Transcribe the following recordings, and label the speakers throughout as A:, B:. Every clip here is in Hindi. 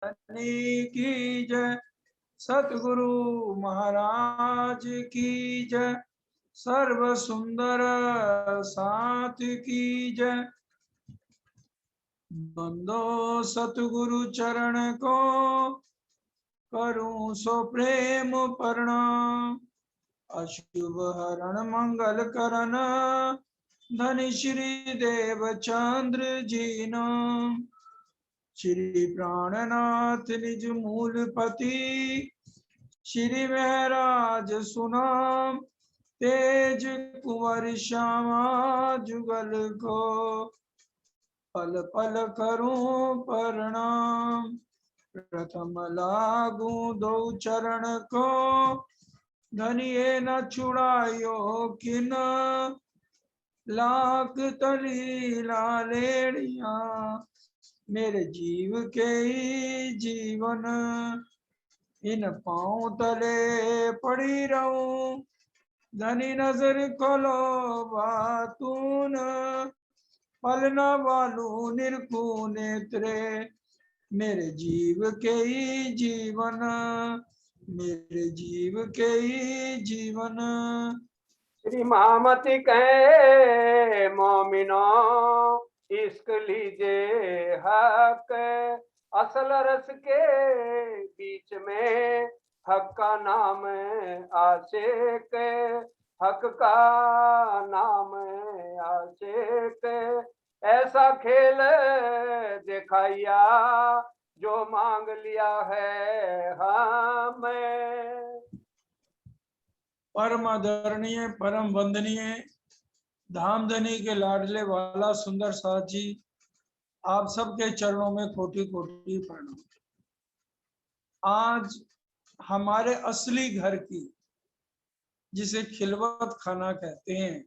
A: की जय। सतगुरु महाराज की जय। सर्व सुंदर साथ की जय। बंदो सतगुरु चरण को करूं सो प्रेम प्रणाम। अशुभ हरण मंगल करण धन श्री देव चंद्र जी नाम। श्री प्राणनाथ निज मूलपति श्री महराज सुनाम। तेज कुंवर श्यामा जुगल को पल पल करूं प्रणाम। प्रथम लागू दो चरण को धनिये न छुड़ायो किन। लाख तली लालेड़िया मेरे जीव के ही जीवन। इन पांव तले पड़ी रहूं धनी नजर खोलो बातून। पलना वालू निरखू नेत्रे मेरे जीव के ही जीवन। मेरे जीव के ही जीवन।
B: श्री महामति कहे मोमिनो इश्क लीजे हक। असल रस के बीच में हक का नाम आशिक। हक का नाम आशिक। ऐसा खेल दिखाया जो मांग लिया है हमें।
A: परम आदरणीय परम वंदनीय धामधनी के लाडले वाला सुंदर साथ जी, आप सबके चरणों में कोटि कोटि प्रणाम। आज हमारे असली घर की, जिसे खिलवत खाना कहते हैं,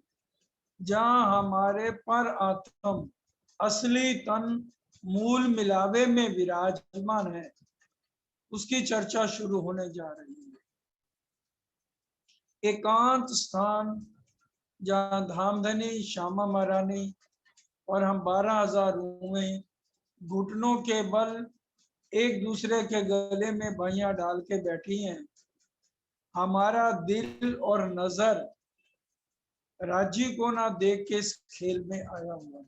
A: जहां हमारे पर आत्म असली तन मूल मिलावे में विराजमान है, उसकी चर्चा शुरू होने जा रही है। एकांत स्थान जहाँ धामधनी श्यामा महारानी और हम 12,000 रूहें घुटनों के बल एक दूसरे के गले में बहियां डाल के बैठी हैं। हमारा दिल और नजर राज्य को ना देख के इस खेल में आया हुआ है,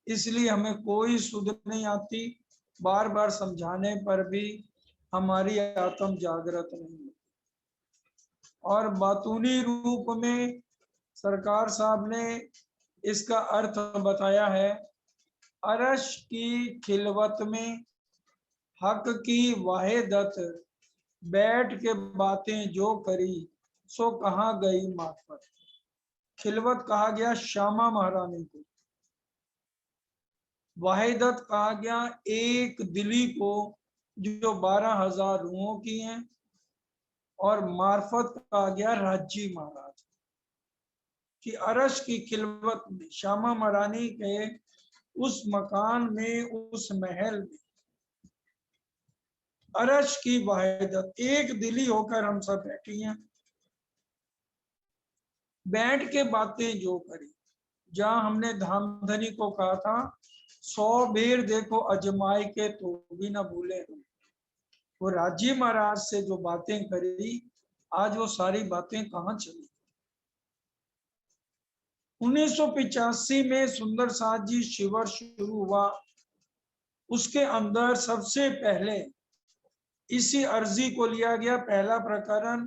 A: इसलिए हमें कोई सुध नहीं आती। बार बार समझाने पर भी हमारी आत्म जागृत नहीं है। और बातूनी रूप में सरकार साहब ने इसका अर्थ बताया है। अरश की खिलवत में हक की वाहिदत बैठ के बातें जो करी सो कहाँ गई मार्फत। खिलवत कहा गया श्यामा महारानी को, वाहिदत कहा गया एक दिली को जो 12,000 रूहों की हैं, और मार्फत कहा गया राज्य महाराज कि अरश की खिलवत में श्यामा महारानी के उस मकान में, उस महल में अरश की वाहिदत एक दिली होकर हम सब बैठी हैं। बैठ के बातें जो करी, जहां हमने धामधनी को कहा था 100 बेर देखो अजमाई के तो भी ना भूले हो, वो राज्य महाराज से जो बातें करी, आज वो सारी बातें कहाँ चली। 1985 में सुंदर साथ जी शिविर शुरू हुआ। उसके अंदर सबसे पहले इसी अर्जी को लिया गया। पहला प्रकरण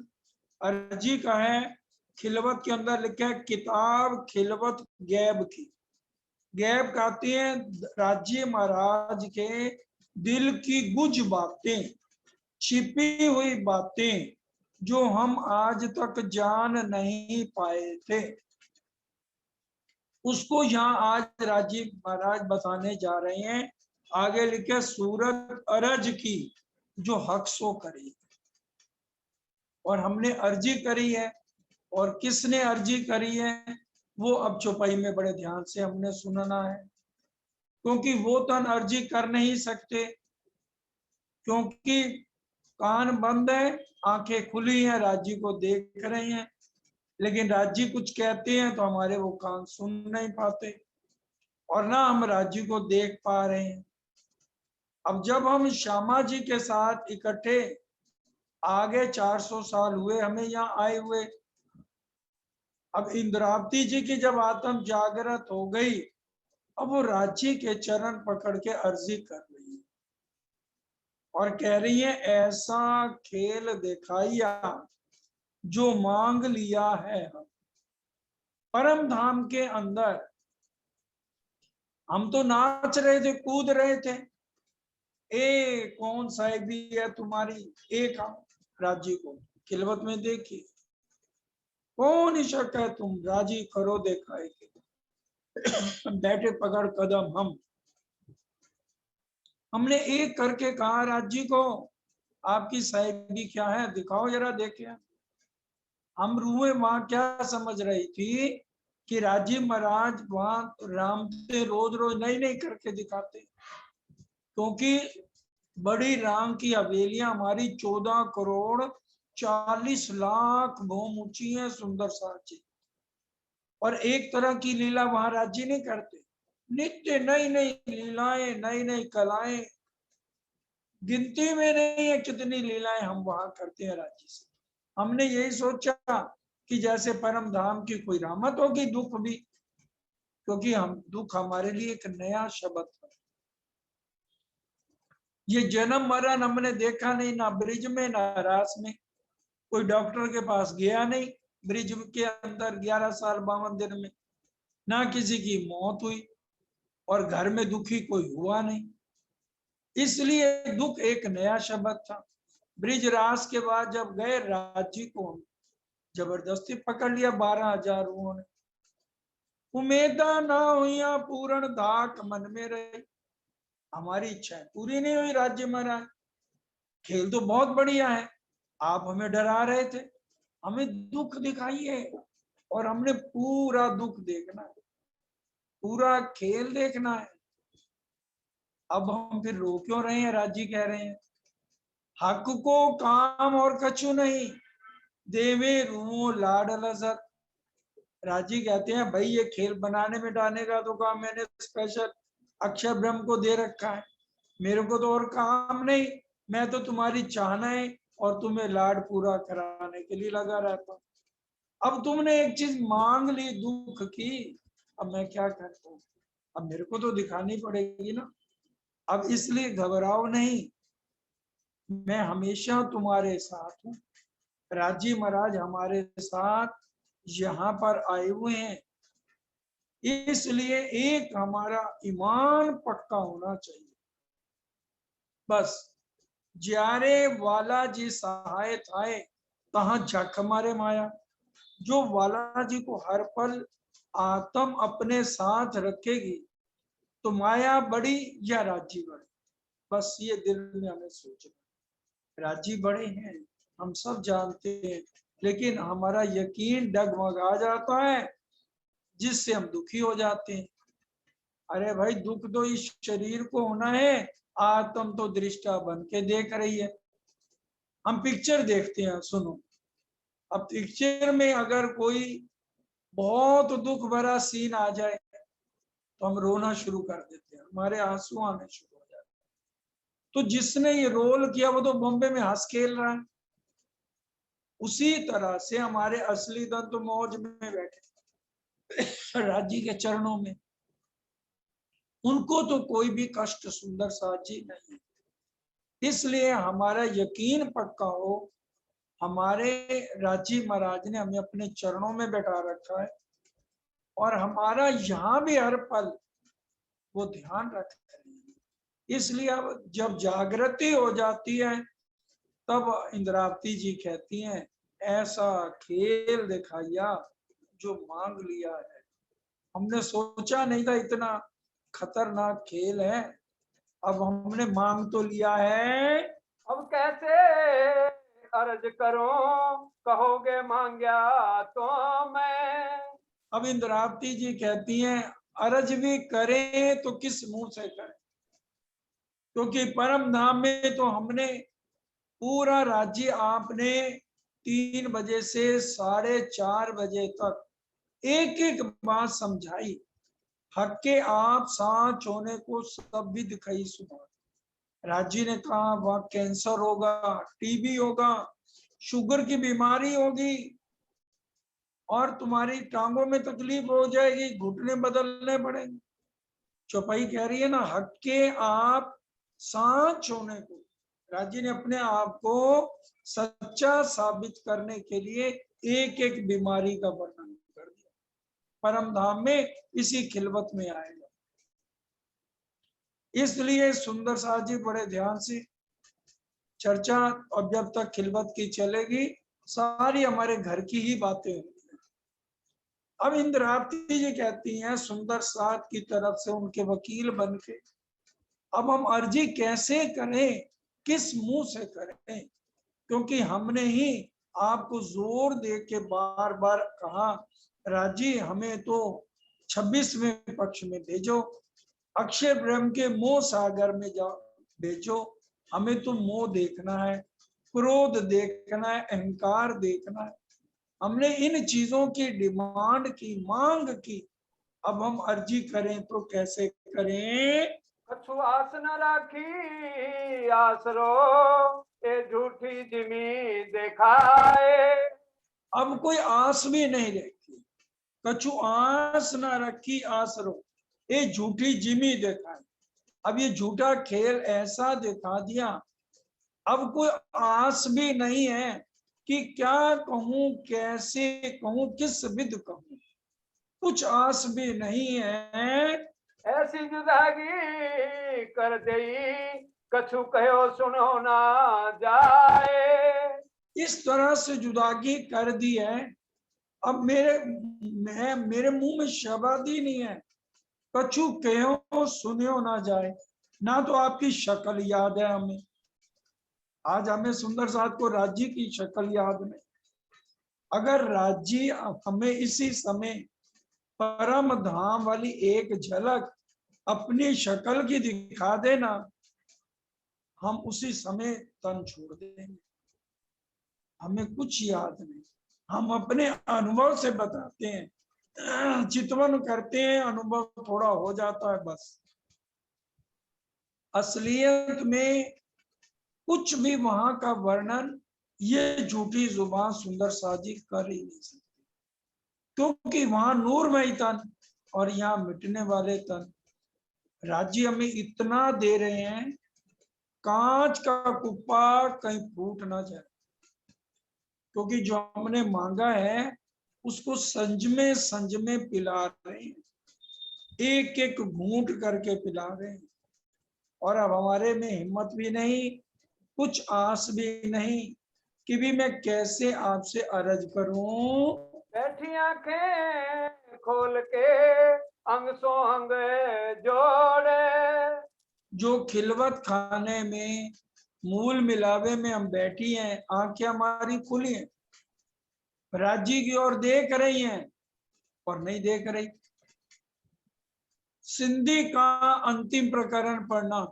A: अर्जी का है, खिलवत के अंदर लिखा है किताब खिलवत गैब की। गैब कहते हैं राज्य महाराज के दिल की गुज बातें, छिपी हुई बातें जो हम आज तक जान नहीं पाए थे, उसको यहाँ आज राज्य महाराज बताने जा रहे हैं। आगे लिखे सूरत अरज की जो हक सो करी, और हमने अर्जी करी है। और किसने अर्जी करी है वो अब चौपाई में बड़े ध्यान से हमने सुनना है, क्योंकि वो तन अर्जी कर नहीं सकते, क्योंकि कान बंद है, आंखें खुली हैं, राज्य को देख रहे हैं, लेकिन राज्य कुछ कहते हैं तो हमारे वो कान सुन नहीं पाते, और ना हम राज्य को देख पा रहे हैं। अब जब हम श्यामा जी के साथ इकट्ठे आगे 400 साल हुए हमें यहाँ आए हुए, अब इंद्रावती जी की जब आत्म जागृत हो गई, अब वो राज्य के चरण पकड़ के अर्जी कर रही है और कह रही है ऐसा खेल दिखाइया जो मांग लिया है। हम परम धाम के अंदर हम तो नाच रहे थे, कूद रहे थे, ए कौन साहेबी है तुम्हारी, एक राज्य को खिलवत में देखी, कौन शक है तुम राजी करो देखाए के बैठे पकड़ कदम हम। हमने एक करके कहा राज्य को आपकी साहिबी क्या है, दिखाओ जरा देखे। हम रूहे वहां क्या समझ रही थी कि राजीव महाराज वहां राम से रोज रोज नई नई करके दिखाते, क्योंकि बड़ी राम की हवेलियां हमारी 14 करोड़ 40 लाख भूम ऊंची है, सुंदर साची, और एक तरह की लीला वहां राज्य नहीं करते, नित्य नई नई लीलाएं नई नई कलाएं, गिनती में नहीं है कितनी लीलाएं हम वहां करते हैं राज्य से। हमने यही सोचा कि जैसे परम धाम की कोई रहमत होगी, दुख भी, क्योंकि हम दुख हमारे लिए एक नया शब्द है। ये जन्म मरण हमने देखा नहीं, ना ब्रिज में ना रास में, कोई डॉक्टर के पास गया नहीं ब्रिज के अंदर 11 साल 52 दिन में, ना किसी की मौत हुई, और घर में दुखी कोई हुआ नहीं, इसलिए दुख एक नया शब्द था। ब्रिज रास के बाद जब गए राज्य को जबरदस्ती पकड़ लिया 12,000 ने, उम्मीदा ना हुई पूर्ण धाक मन में रही, हमारी इच्छा पूरी नहीं हुई राज्य महाराज, खेल तो बहुत बढ़िया है, आप हमें डरा रहे थे, हमें दुख दिखाइए, और हमने पूरा दुख देखना है, पूरा खेल देखना है। अब हम फिर रो क्यों रहे हैं, राज्य कह रहे हैं हक को काम और कछु नहीं, देवे रू लाड लजत। राजी कहते हैं भाई ये खेल बनाने में डालने का तो काम मैंने स्पेशल अक्षय ब्रह्म को दे रखा है, मेरे को तो और काम नहीं, मैं तो तुम्हारी चाहनाएं और तुम्हें लाड पूरा कराने के लिए लगा रहता हूँ। अब तुमने एक चीज मांग ली दुख की, अब मैं क्या करता हूँ, अब मेरे को तो दिखानी पड़ेगी ना। अब इसलिए घबराओ नहीं, मैं हमेशा तुम्हारे साथ हूँ, राजी महाराज हमारे साथ यहाँ पर आए हुए हैं, इसलिए एक हमारा ईमान पक्का होना चाहिए। बस जारे वाला जी सहाय थाए तहां झक मारे माया, जो वाला जी को हर पल आत्म अपने साथ रखेगी तो माया बड़ी या राज्य बड़े, बस ये दिल में हमें सोचना। राज्य बड़े हैं हम सब जानते हैं, लेकिन हमारा यकीन डगमगा जाता है जिससे हम दुखी हो जाते हैं। अरे भाई दुख तो इस शरीर को होना है, आत्म तो दृष्टा बन के देख रही है। हम पिक्चर देखते हैं, सुनो, अब पिक्चर में अगर कोई बहुत दुख भरा सीन आ जाए तो हम रोना शुरू कर देते हैं, हमारे आंसू आने शुरू हो जाते हैं। तो जिसने ये रोल किया वो तो बॉम्बे में हंस खेल रहा है, उसी तरह से हमारे असली धन तो मौज में बैठे राज्य के चरणों में, उनको तो कोई भी कष्ट सुंदर साजी नहीं, इसलिए हमारा यकीन पक्का हो, हमारे राजी महाराज ने हमें अपने चरणों में बैठा रखा है, और हमारा यहाँ भी हर पल वो ध्यान रख रहे हैं। इसलिए अब जब जागृति हो जाती है तब इंद्रावती जी कहती हैं ऐसा खेल दिखाइया जो मांग लिया है। हमने सोचा नहीं था इतना खतरनाक खेल है, अब हमने मांग तो लिया है,
B: अब कैसे अर्ज करूं, कहोगे मांग्या तो मैं।
A: अब इंद्रावती जी कहती हैं अर्ज भी करें तो किस मुंह से करें, क्योंकि परम धाम में तो हमने पूरा राज्य आपने 3 बजे से 4:30 बजे तक एक एक बात समझाई, हक के आप साथ होने को सब भी दिखाई सुना, राजी ने कहा वहां कैंसर होगा, टीबी होगा, शुगर की बीमारी होगी और तुम्हारी टांगों में तकलीफ हो जाएगी, घुटने बदलने पड़ेंगे। चौपाई कह रही है ना, हक के आप सांच होने को। राजी ने अपने आप को सच्चा साबित करने के लिए एक एक बीमारी का वर्णन कर दिया। परम धाम में इसी खिलवत में आएगा। इसलिए सुंदर साथ जी बड़े ध्यान से चर्चा, और जब तक खिलवत की चलेगी सारी हमारे घर की ही बातें होंगी। अब इंद्रावती जी कहती हैं सुंदर साथ की तरफ से उनके वकील बन के, अब हम अर्जी कैसे करें, किस मुंह से करें, क्योंकि हमने ही आपको जोर दे के बार बार कहा राजी हमें तो 26वें पक्ष में भेजो, अक्षय ब्रह्म के मोह सागर में जाओ भेजो, हमें तो मोह देखना है, क्रोध देखना है, अहंकार देखना है। हमने इन चीजों की डिमांड की, मांग की, अब हम अर्जी करें तो कैसे करें?
B: कछु आस न राखी आसरो ए झूठी जिमी देखाए।
A: अब कोई आस भी नहीं रखी, कछु आस ना रखी आसरो ये झूठी जिमी दिखाए। अब ये झूठा खेल ऐसा दिखा दिया, अब कोई आस भी नहीं है कि क्या कहूं, कैसे कहूं, किस विध कहूं, कुछ आस भी नहीं है।
B: ऐसी जुदागी कर दई कछु कहो सुनो ना जाए।
A: इस तरह से जुदागी कर दी है, अब मेरे मुंह में शब्द ही नहीं है, कछु कहो सुनियो ना जाए। ना तो आपकी शक्ल याद है हमें, आज हमें सुंदर साथ को राज्य की शक्ल याद नहीं। अगर राज्य हमें इसी समय परम धाम वाली एक झलक अपनी शक्ल की दिखा देना, हम उसी समय तन छोड़ देंगे। हमें कुछ याद नहीं, हम अपने अनुभव से बताते हैं, चितवन करते हैं, अनुभव थोड़ा हो जाता है बस। असलियत में कुछ भी वहां का वर्णन ये झूठी जुबान सुंदर साजी कर ही नहीं सकती, क्योंकि वहां नूरमय तन और यहाँ मिटने वाले तन। राज्य हमें इतना दे रहे हैं, कांच का कुप्पा कहीं फूट ना जाए, क्योंकि जो हमने मांगा है उसको संजमे पिला रहे हैं, एक एक घूंट करके पिला रहे हैं। और अब हमारे में हिम्मत भी नहीं, कुछ आस भी नहीं कि भी मैं कैसे आपसे अर्ज करूं।
B: बैठी आंखें खोल के अंग सो अंग जोड़े।
A: जो खिलवत खाने में मूल मिलावे में हम बैठी हैं, आंखें हमारी खुली हैं, राज्य की ओर देख रही हैं और नहीं देख रही। सिंधी का अंतिम प्रकरण पढ़ना,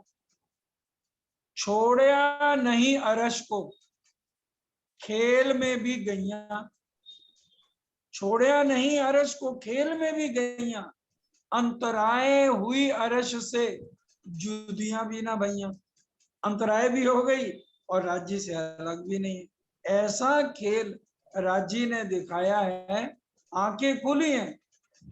A: छोड़या नहीं अरश को खेल में भी गईया, छोड़या नहीं अरश को खेल में भी गईया, अंतराय हुई अरश से जुदियां भी ना भैया। अंतराय भी हो गई और राज्य से अलग भी नहीं। ऐसा खेल राज्य ने दिखाया है, आंखें खुली हैं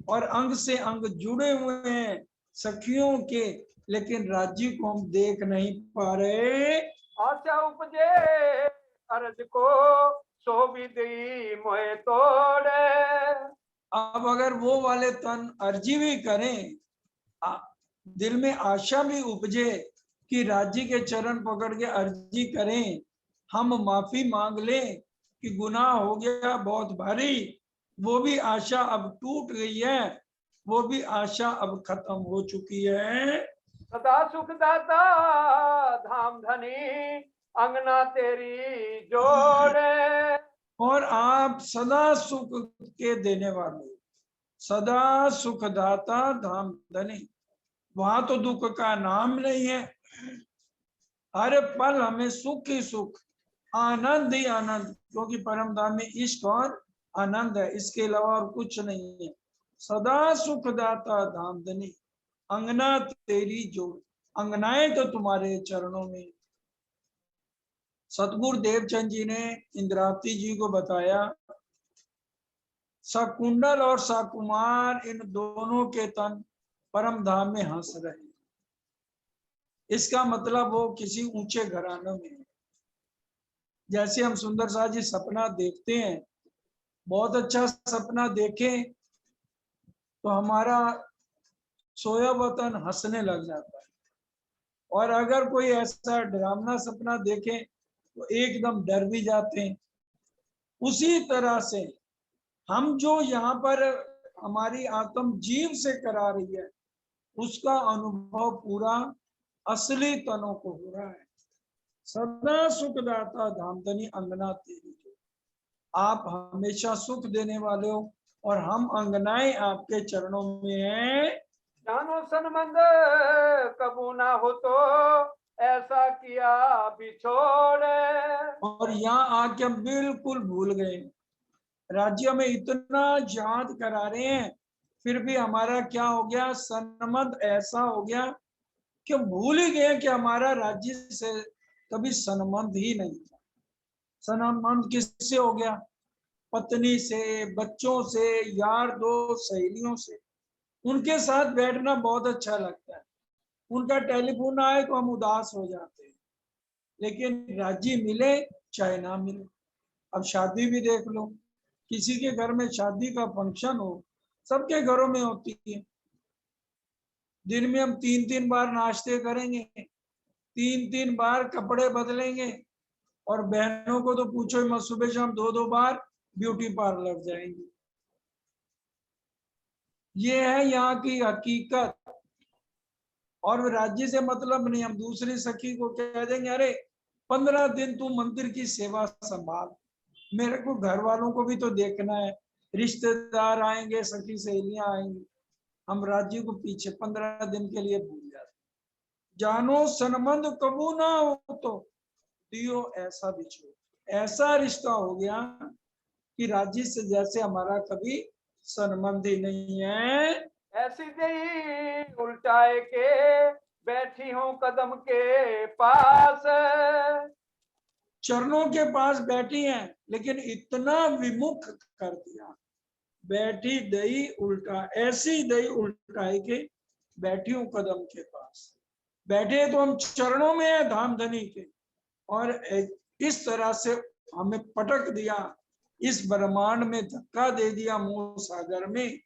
A: और अंग से अंग जुड़े हुए हैं सखियों के, लेकिन राज्य को हम देख नहीं पा रहे।
B: आशा उपजे अर्ज को सो भी दी मोहे तोड़े।
A: अब अगर वो वाले तन अर्जी भी करें, दिल में आशा भी उपजे कि राज्य के चरण पकड़ के अर्जी करें, हम माफी मांग लें कि गुनाह हो गया बहुत भारी, वो भी आशा अब टूट गई है, वो भी आशा अब खत्म हो चुकी है।
B: सदा सुख दाता धाम धनी अंगना तेरी जोड़े।
A: और आप सदा सुख के देने वाले, सदा सुखदाता धाम धनी, वहां तो दुख का नाम नहीं है, हर पल हमें सुख ही सुख, आनंद ही आनंद, क्योंकि परम धाम में इश्क और आनंद है, इसके अलावा और कुछ नहीं है। सदा सुखदाता धाम धनी अंगना तेरी जोड़, अंगनाएं तो तुम्हारे चरणों में। सतगुरु देवचंद जी ने इंद्रावती जी को बताया, सकुंडल और सकुमार इन दोनों के तन परम धाम में हंस रहे। इसका मतलब वो किसी ऊंचे घराने में है। जैसे हम सुंदर सा जी सपना देखते हैं, बहुत अच्छा सपना देखें तो हमारा सोया वतन हंसने लग जाता है, और अगर कोई ऐसा डरावना सपना देखे तो एकदम डर भी जाते हैं। उसी तरह से हम जो यहाँ पर हमारी आत्म जीव से करा रही है, उसका अनुभव पूरा असली तनों को हो रहा है। सदा सुखदाता धामधनी अंगना तेरी जो, आप हमेशा सुख देने वाले हो और हम अंगनाएं आपके चरणों में हैं।
B: जानो सनमंद कबू ना हो तो ऐसा किया बिछोड़े।
A: और यहाँ आके हम बिल्कुल भूल गए, राज्य में इतना याद करा रहे हैं, फिर भी हमारा क्या हो गया, सनमंद ऐसा हो गया कि भूल ही गए कि हमारा राज्य से कभी संबंध ही नहीं था। संबंध किससे हो गया? पत्नी से, बच्चों से, यार दोस्त सहेलियों से। उनके साथ बैठना बहुत अच्छा लगता है, उनका टेलीफोन आए तो हम उदास हो जाते हैं, लेकिन राज्य मिले चाहे ना मिले। अब शादी भी देख लो, किसी के घर में शादी का फंक्शन हो, सबके घरों में होती है। दिन में हम 3-3 बार नाश्ते करेंगे, 3-3 बार कपड़े बदलेंगे, और बहनों को तो पूछो ही मत, सुबह शाम 2-2 बार ब्यूटी पार्लर जाएंगे। ये है यहाँ की हकीकत। और राज्य से मतलब नहीं, हम दूसरी सखी को कह देंगे, अरे 15 दिन तू मंदिर की सेवा संभाल, मेरे को घर वालों को भी तो देखना है, रिश्तेदार आएंगे, सखी सहेलियां आएंगी। हम राज्य को पीछे 15 दिन के लिए भूल जाते। जानो सनमंद कबू ना हो तो दियो ऐसा बिछो। ऐसा रिश्ता हो गया कि राज्य से जैसे हमारा कभी संबंध ही नहीं है।
B: ऐसी गई उल्टाए के बैठी हूँ कदम के पास।
A: चरणों के पास बैठी हैं, लेकिन इतना विमुख कर दिया, बैठी दई उल्टा, ऐसी दई उल्टाई के बैठी हूँ कदम के पास। बैठे तो हम चरणों में है धाम धनी के, और इस तरह से हमें पटक दिया, इस ब्रह्मांड में धक्का दे दिया, मोह सागर में।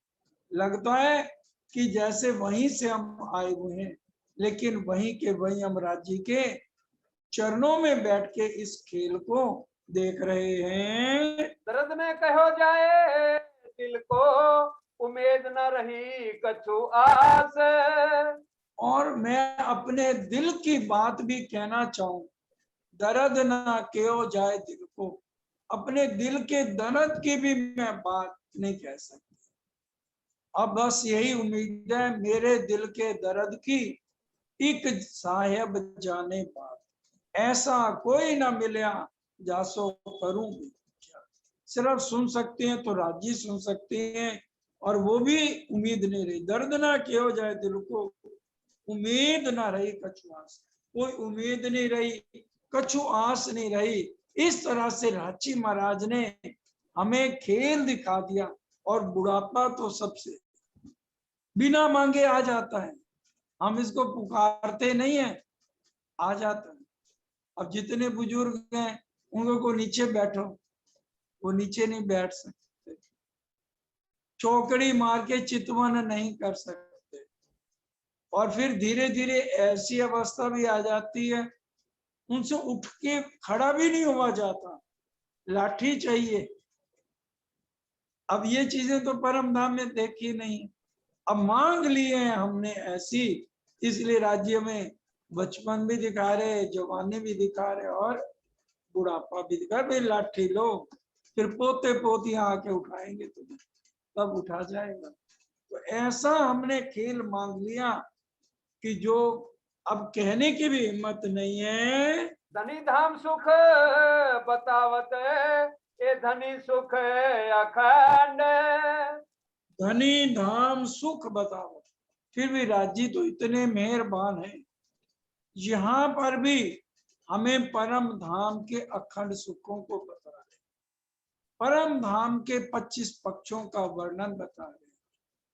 A: लगता है कि जैसे वहीं से हम आए हुए हैं, लेकिन वहीं के वहीं हम राज्य के चरणों में बैठ के इस खेल को देख रहे हैं।
B: दर्द में कहो जाए दिल को उम्मीद न रही कछु आस।
A: और मैं अपने दिल की बात भी कहना चाहूं, दर्द ना कहो जाए दिल को, अपने दिल के दर्द की भी मैं बात नहीं कह सकती। अब बस यही उम्मीद है मेरे दिल के दर्द की, एक साहेब जाने बात, ऐसा कोई ना मिला जासो करूं क्या। सिर्फ सुन सकते हैं तो राजी सुन सकते हैं, और वो भी उम्मीद नहीं रही। दर्द ना क्यों जाए दिल को, उम्मीद ना रही कछु आस, कोई उम्मीद नहीं रही, कछु आस नहीं रही। इस तरह से रांची महाराज ने हमें खेल दिखा दिया। और बुढ़ापा तो सबसे बिना मांगे आ जाता है, हम इसको पुकारते नहीं है, आ जाता है। अब जितने बुजुर्ग हैं उनको को नीचे बैठो, वो नीचे नहीं बैठ सकते, चौकड़ी मार के चितवन नहीं कर सकते। और फिर धीरे धीरे ऐसी अवस्था भी आ जाती है, उनसे उठ के खड़ा भी नहीं हुआ जाता, लाठी चाहिए। अब ये चीजें तो परम धाम में देखी नहीं। अब मांग लिए हैं हमने ऐसी, इसलिए राज्य में बचपन भी दिखा रहे, जवानी भी दिखा रहे, और बुढ़ापा भी दिखा रहे। लाठी लो, फिर पोते पोतियां आके उठाएंगे तुम्हें, तब उठा जाएगा। तो ऐसा हमने खेल मांग लिया कि जो अब कहने की भी हिम्मत नहीं है।
B: धनी धाम सुख बतावत ये धनी सुख अखंड।
A: धनी धाम सुख बताओ, फिर भी राज्य तो इतने मेहरबान हैं यहाँ पर भी हमें परम धाम के अखंड सुखों को बता रहे, परम धाम के 25 पक्षों का वर्णन बता रहे,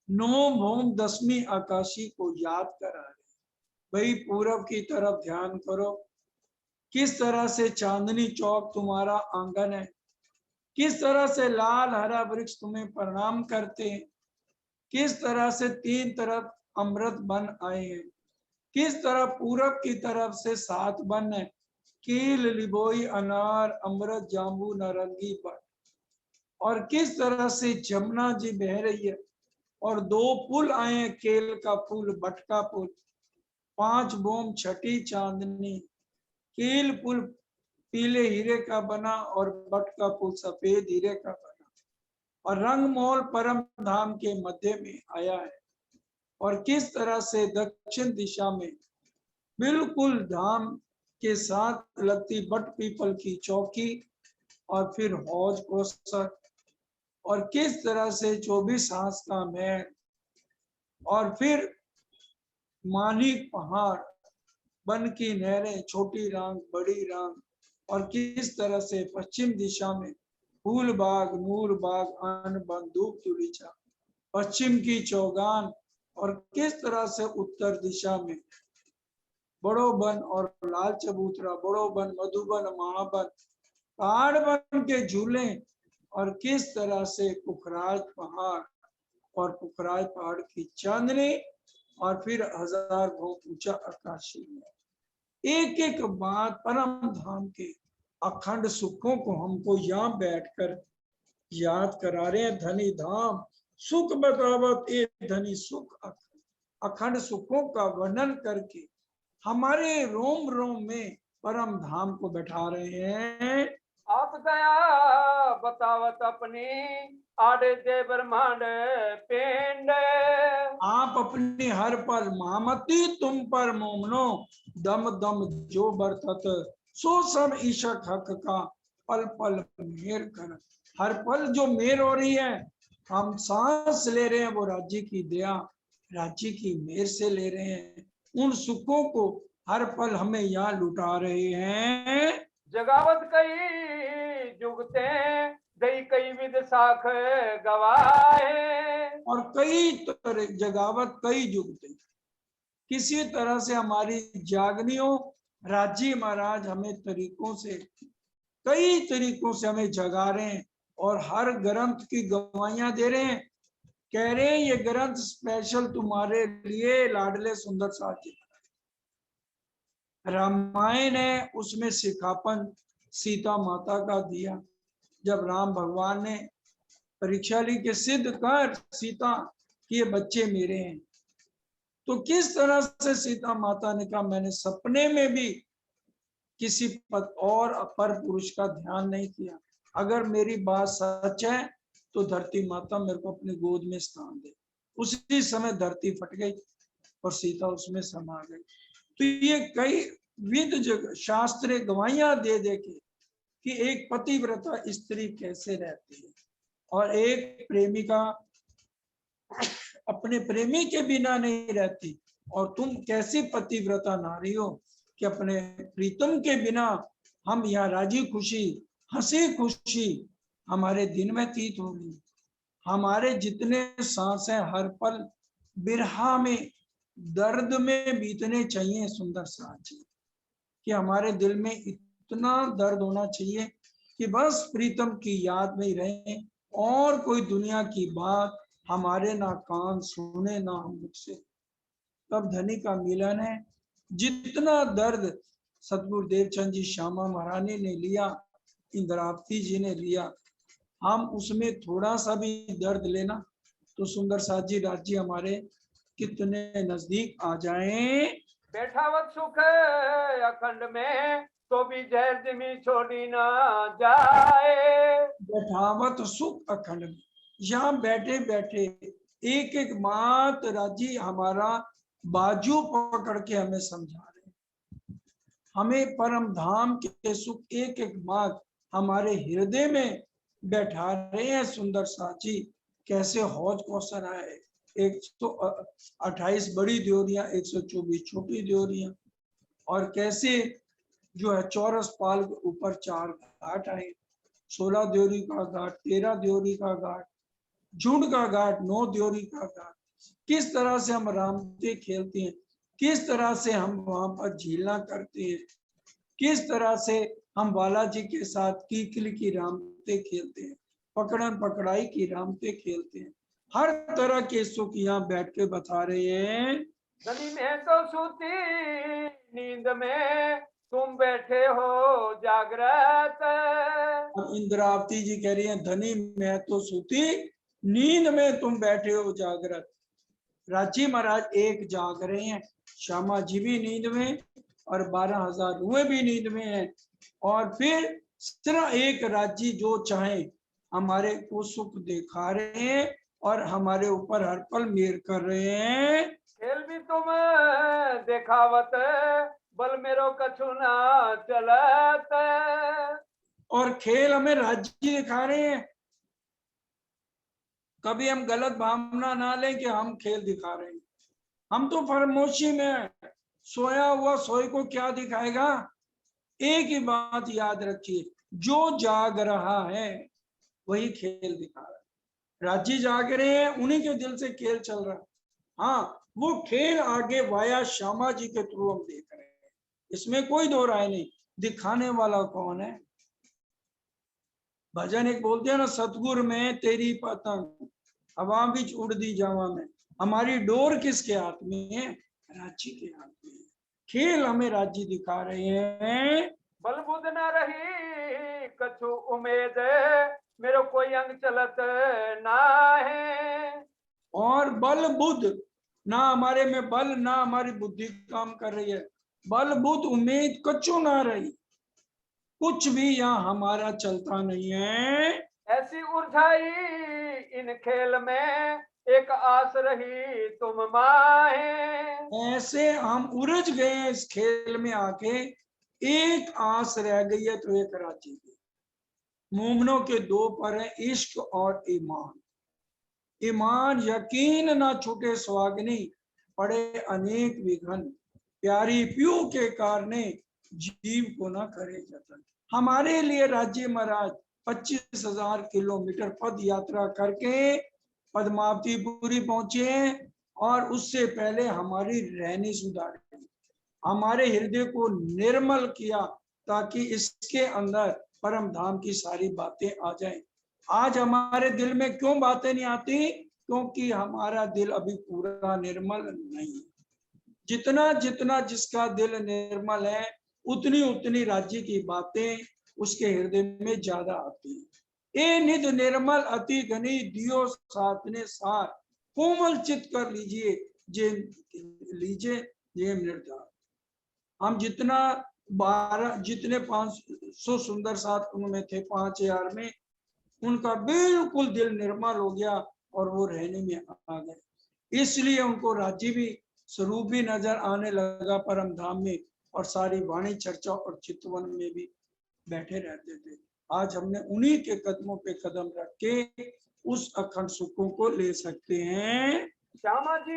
A: 9 भौम 10वीं आकाशी को याद करा रहे। भाई पूरब की तरफ ध्यान करो, किस तरह से चांदनी चौक तुम्हारा आंगन है, किस तरह से लाल हरा वृक्ष तुम्हें प्रणाम करते हैं, किस तरह से 3 तरफ अमृत बन आए हैं, किस तरह पूरब की तरफ से 7 बन है, कील लिबोई अनार अमृत जाम्बू नारंगी बन, और किस तरह से जमुना जी बह रही है, और 2 पुल आए हैं, केल का पुल बट का पुल, 5 बोम छठी चांदनी, कील पुल पीले हीरे का बना और बट का पुल सफेद हीरे का बना, और रंगमोल परम धाम के मध्य में आया है। और किस तरह से दक्षिण दिशा में बिल्कुल धाम के साथ लगती बट पीपल की चौकी, और फिर हौज कोसक, और किस तरह से 24 हाथ का महल, और फिर मानिक पहाड़, बन की नहरें, छोटी रांग बड़ी रांग, और किस तरह से पश्चिम दिशा में फूल बाग नूर बाग अन्न बन धूप तुलीचा, पश्चिम की चौगान, और किस तरह से उत्तर दिशा में बड़ो बन और लाल चबूतरा, बड़ो बन मधुबन महाबन, पहाड़ बन के झूले, और किस तरह से पुखराज पहाड़ और पुखराज पहाड़ की चांदनी, और फिर 1000 भोग ऊंचा आकाशी में। एक एक बात परम धाम के अखंड सुखों को हमको यहाँ बैठकर याद करा रहे हैं। धनी धाम सुख बतावत ए धनी सुख, अखंड सुखों का वर्णन करके हमारे रोम रोम में परम धाम को बैठा रहे हैं।
B: आप दया बतावत अपनी आड़े दे ब्रह्मांड पिंड,
A: आप अपनी हर पल महामती तुम पर मोमनो, दम दम जो बरतत सो सब ईशक हक का, पल पल मेर कर। हर पल जो मेर हो रही है, हम सांस ले रहे हैं, वो राज्य की दया राज्य की मेर से ले रहे हैं। उन सुखों को हर पल हमें यहाँ लुटा रहे हैं।
B: जगावत कई जुगते दई कई विद साख गवाए,
A: और कई तरह जगावत कई जुगते, किसी तरह से हमारी जागनी हो। राज्य महाराज हमें तरीकों से, कई तरीकों से हमें जगा रहे हैं, और हर ग्रंथ की गवाहियां दे रहे हैं। कह रहे हैं ये ग्रंथ स्पेशल तुम्हारे लिए लाडले सुंदर साथी। रामायण है, उसमें सिखापन सीता माता का दिया। जब राम भगवान ने परीक्षा ली के सिद्ध कर सीता कि ये बच्चे मेरे हैं, तो किस तरह से सीता माता ने कहा मैंने सपने में भी किसी पद और अपर पुरुष का ध्यान नहीं किया। अगर मेरी बात सच है तो धरती माता मेरे को अपनी गोद में स्थान दे। उसी समय धरती फट गई और सीता उसमें समा गई। तो ये कई विद शास्त्र गवाहियां दे दे के कि एक पतिव्रता स्त्री कैसे रहती है, और एक प्रेमिका अपने प्रेमी के बिना नहीं रहती, और तुम कैसी पतिव्रता नारी हो कि अपने प्रीतम के बिना हम यहाँ राजी खुशी हंसी खुशी हमारे दिन व्यतीत होगी। हमारे जितने सांस हैं हर पल बिरहा में दर्द में बीतने चाहिए सुंदर साथी, कि हमारे दिल में इतना दर्द होना चाहिए कि बस प्रीतम की याद में ही रहे, और कोई दुनिया की बात हमारे ना कान सुने ना हम मुख से। तब धनी का मिलन है। जितना दर्द सतगुरु देवचंद जी श्यामा महारानी ने लिया, इंद्रावती जी ने लिया, हम उसमें थोड़ा सा भी दर्द लेना तो सुंदर साथ जी राज्य हमारे कितने नजदीक आ जाएं।
B: बैठावत सुख अखंड में तो भी जहर जिमी छोड़ी ना जाए,
A: बैठावत सुख अखंड में, यहाँ बैठे बैठे एक एक बात राजी हमारा बाजू पकड़ के हमें समझा रहे हैं। हमें परम धाम के सुख एक एक बात हमारे हृदय में बैठा रहे हैं। सुंदर साची कैसे हौज कौसर है, 128 बड़ी द्योरियां 124 छोटी द्योरियां, और कैसे जो है चौरस पाल के ऊपर 4 घाट आए, 16 द्योरी का घाट, 13 द्योरी का घाट, झुंड का घाट, 9 द्योरी का घाट। किस तरह से हम रामते खेलते हैं, किस तरह से हम वहां पर झीलना करते हैं, किस तरह से हम बालाजी के साथ कीकली की रामते खेलते हैं, पकड़न पकड़ाई की रामते खेलते हैं। हर तरह के सुख यहाँ बैठ के बता रहे हैं।
B: धनी में तो सूती नींद में तुम बैठे हो जागृत।
A: अब इंद्रावती जी कह रही हैं, धनी मैं तो सूती नींद में तुम बैठे हो जागृत। राजी महाराज एक जाग रहे हैं, श्यामा जी भी नींद में और 12,000 रुए भी नींद में हैं। और फिर सिर्फ एक राजी जो चाहे हमारे को सुख दिखा रहे हैं और हमारे ऊपर हर पल मेहर कर रहे हैं।
B: खेल भी तुम देखावत बल मेरो कछु ना चलत।
A: और खेल हमें राज्य दिखा रहे हैं। कभी हम गलत भावना ना लें कि हम खेल दिखा रहे हैं। हम तो फरमोशी में सोया हुआ सोए को क्या दिखाएगा। एक ही बात याद रखिए, जो जाग रहा है वही खेल दिखा रहा है। राजी जाग रहे हैं, उन्हीं के दिल से खेल चल रहा है। हाँ, वो खेल आगे वाया श्यामा जी के थ्रू हम देख रहे हैं, इसमें कोई दो राय नहीं। दिखाने वाला कौन है? भजन एक बोलते हैं ना, सतगुर में तेरी पतंग हवा बीच उड़ दी जावा में। हमारी डोर किसके हाथ में है? राज्य के हाथ में है। खेल हमें राज्य दिखा रहे हैं।
B: बल बुध न रही कछु उम्मीद मेरो कोई अंग चलत ना है।
A: और बल बुद्ध ना हमारे में बल, ना हमारी बुद्धि काम कर रही है। बल बुद्ध उम्मीद कछु ना रही, कुछ भी यहाँ हमारा चलता नहीं है।
B: ऐसी उलझाई इन खेल में एक आस रही तुम माहे।
A: ऐसे हम उलझ गए इस खेल में आके, एक आस रह गई है तो एक राजी की। मोमनों के दो पर है, इश्क और ईमान। ईमान यकीन ना छूटे स्वाग्नि, पड़े अनेक विघन। प्यारी प्यू के कारणे जीव को ना करे जतन। हमारे लिए राज्य महाराज 25,000 किलोमीटर पद यात्रा करके पद्मावतीपुरी पहुंचे और उससे पहले हमारी रहनी सुधारी, हमारे हृदय को निर्मल किया ताकि इसके अंदर परम धाम की सारी बातें आ जाएं। आज हमारे दिल में क्यों बातें नहीं आती? क्योंकि हमारा दिल अभी पूरा निर्मल नहीं है। जितना जितना जिसका दिल निर्मल है, उतनी उतनी राज्य की बातें उसके हृदय में ज्यादा आती है। ए निध निर्मल अति घनी दियो साथ ने सार, कोमल चित कर लीजिए जे निर्धार। हम जितने 500 सुंदर साथ उनमें थे, 5,000 में उनका बिल्कुल दिल निर्मल हो गया और वो रहने में आ गए। इसलिए उनको राज्य भी स्वरूप भी नजर आने लगा परम धाम में, और सारी वाणी चर्चा और चितवन में भी बैठे रहते थे। आज हमने उन्हीं के कदमों पे कदम रख के उस अखंड सुखों को ले सकते हैं।
B: श्यामा जी